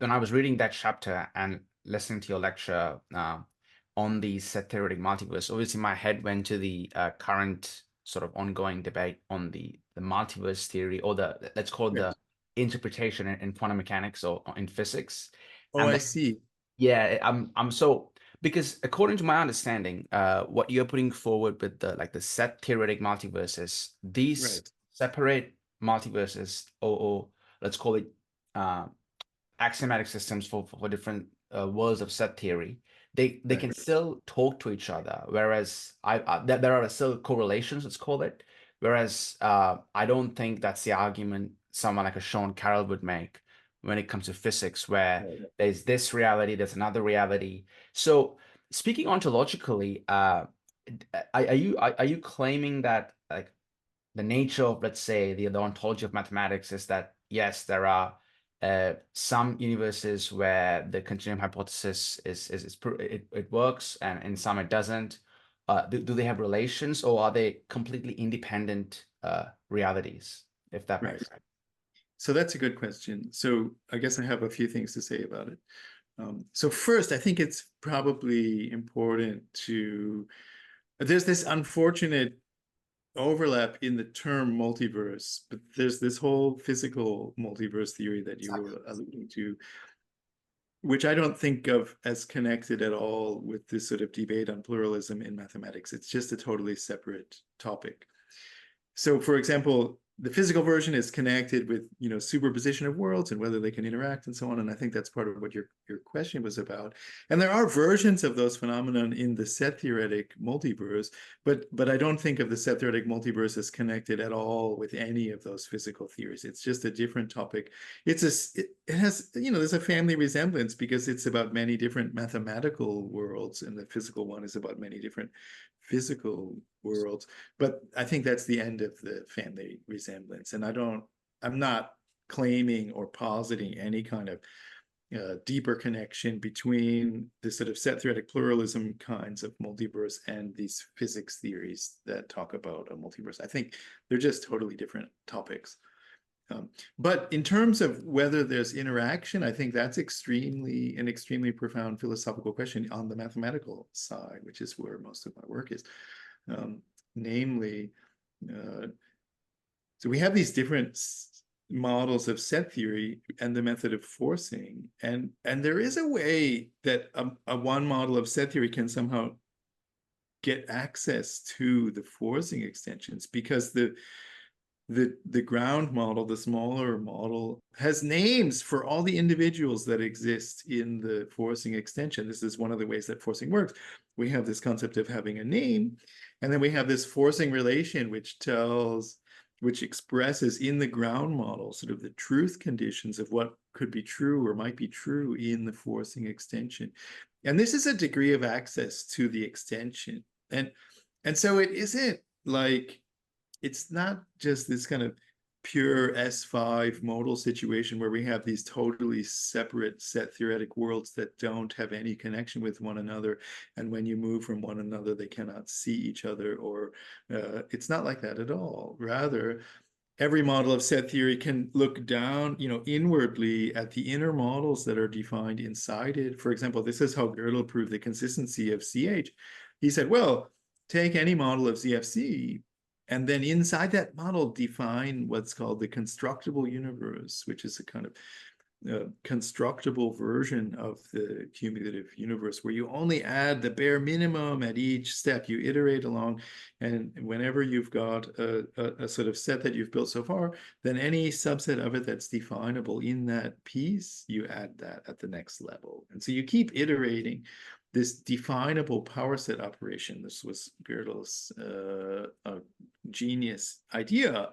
when I was reading that chapter and listening to your lecture on the set theoretic multiverse, obviously my head went to the current sort of ongoing debate on the multiverse theory, or the, let's call it, Right. the interpretation in quantum mechanics or in physics. Oh, And I then, see. yeah, I'm so, because according to my understanding, what you're putting forward with the like the set theoretic multiverses, these Right. separate multiverses, or let's call it uh, axiomatic systems for different worlds of set theory, they Right. can still talk to each other. Whereas there are still correlations, let's call it. Whereas I don't think that's the argument someone like a Sean Carroll would make when it comes to physics, where Right. there's this reality, there's another reality. So speaking ontologically, are you claiming that like the nature of, let's say, the ontology of mathematics is that yes, there are some universes where the continuum hypothesis it works, and in some it doesn't. Do they have relations, or are they completely independent realities? If that Right. makes sense. So that's a good question. So I guess I have a few things to say about it. So first, I think it's probably important to, there's this unfortunate overlap in the term multiverse, but there's this whole physical multiverse theory that you Exactly. were alluding to, which I don't think of as connected at all with this sort of debate on pluralism in mathematics. It's just a totally separate topic. So, for example, the physical version is connected with, superposition of worlds and whether they can interact and so on. And I think that's part of what your question was about. And there are versions of those phenomenon in the set theoretic multiverse, but I don't think of the set theoretic multiverse as connected at all with any of those physical theories. It's just a different topic. It has, there's a family resemblance because it's about many different mathematical worlds, and the physical one is about many different physical worlds. But I think that's the end of the family resemblance. And I'm not claiming or positing any kind of deeper connection between the sort of set theoretic pluralism kinds of multiverse and these physics theories that talk about a multiverse. I think they're just totally different topics. But in terms of whether there's interaction, I think that's an extremely profound philosophical question on the mathematical side, which is where most of my work is. Um, Namely, uh, so we have these different models of set theory and the method of forcing, and there is a way that a one model of set theory can somehow get access to the forcing extensions, because the ground model, the smaller model, has names for all the individuals that exist in the forcing extension. This is one of the ways that forcing works. We have this concept of having a name, and then we have this forcing relation, which expresses in the ground model sort of the truth conditions of what could be true or might be true in the forcing extension. And this is a degree of access to the extension. And so it isn't like, it's not just this kind of pure S5 modal situation where we have these totally separate set theoretic worlds that don't have any connection with one another. And when you move from one another, they cannot see each other, or it's not like that at all. Rather, every model of set theory can look down, inwardly at the inner models that are defined inside it. For example, this is how Gödel proved the consistency of CH. He said, well, take any model of ZFC, and then inside that model define what's called the constructible universe, which is a kind of constructible version of the cumulative universe, where you only add the bare minimum at each step. You iterate along, and whenever you've got a sort of set that you've built so far, then any subset of it that's definable in that piece, you add that at the next level. And so you keep iterating this definable power set operation. This was Gödel's genius idea.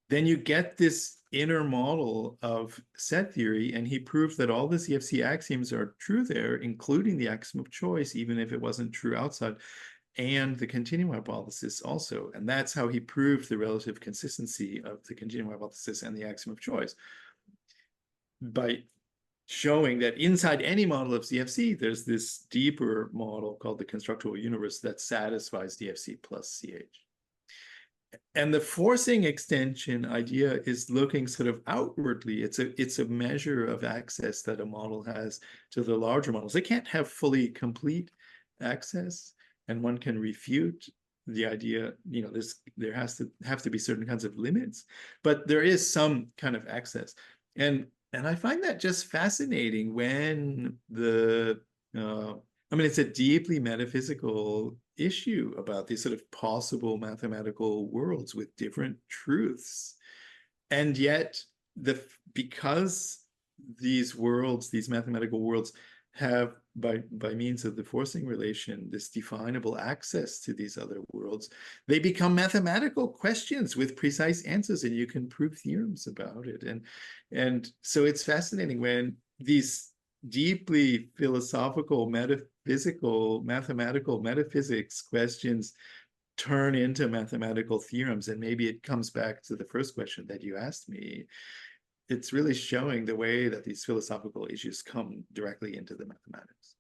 Then you get this inner model of set theory, and he proved that all the ZFC axioms are true there, including the axiom of choice, even if it wasn't true outside, and the continuum hypothesis also. And that's how he proved the relative consistency of the continuum hypothesis and the axiom of choice, by showing that inside any model of ZFC, there's this deeper model called the constructible universe that satisfies DFC plus CH. And the forcing extension idea is looking sort of outwardly. It's a measure of access that a model has to the larger models. They can't have fully complete access, and one can refute the idea, there have to be certain kinds of limits, but there is some kind of access. And I find that just fascinating when it's a deeply metaphysical issue about these sort of possible mathematical worlds with different truths. And yet, because these worlds, these mathematical worlds, have by means of the forcing relation this definable access to these other worlds, they become mathematical questions with precise answers, and you can prove theorems about it. And so it's fascinating when these deeply philosophical, metaphysical, mathematical metaphysics questions turn into mathematical theorems. And maybe it comes back to the first question that you asked me. It's really showing the way that these philosophical issues come directly into the mathematics.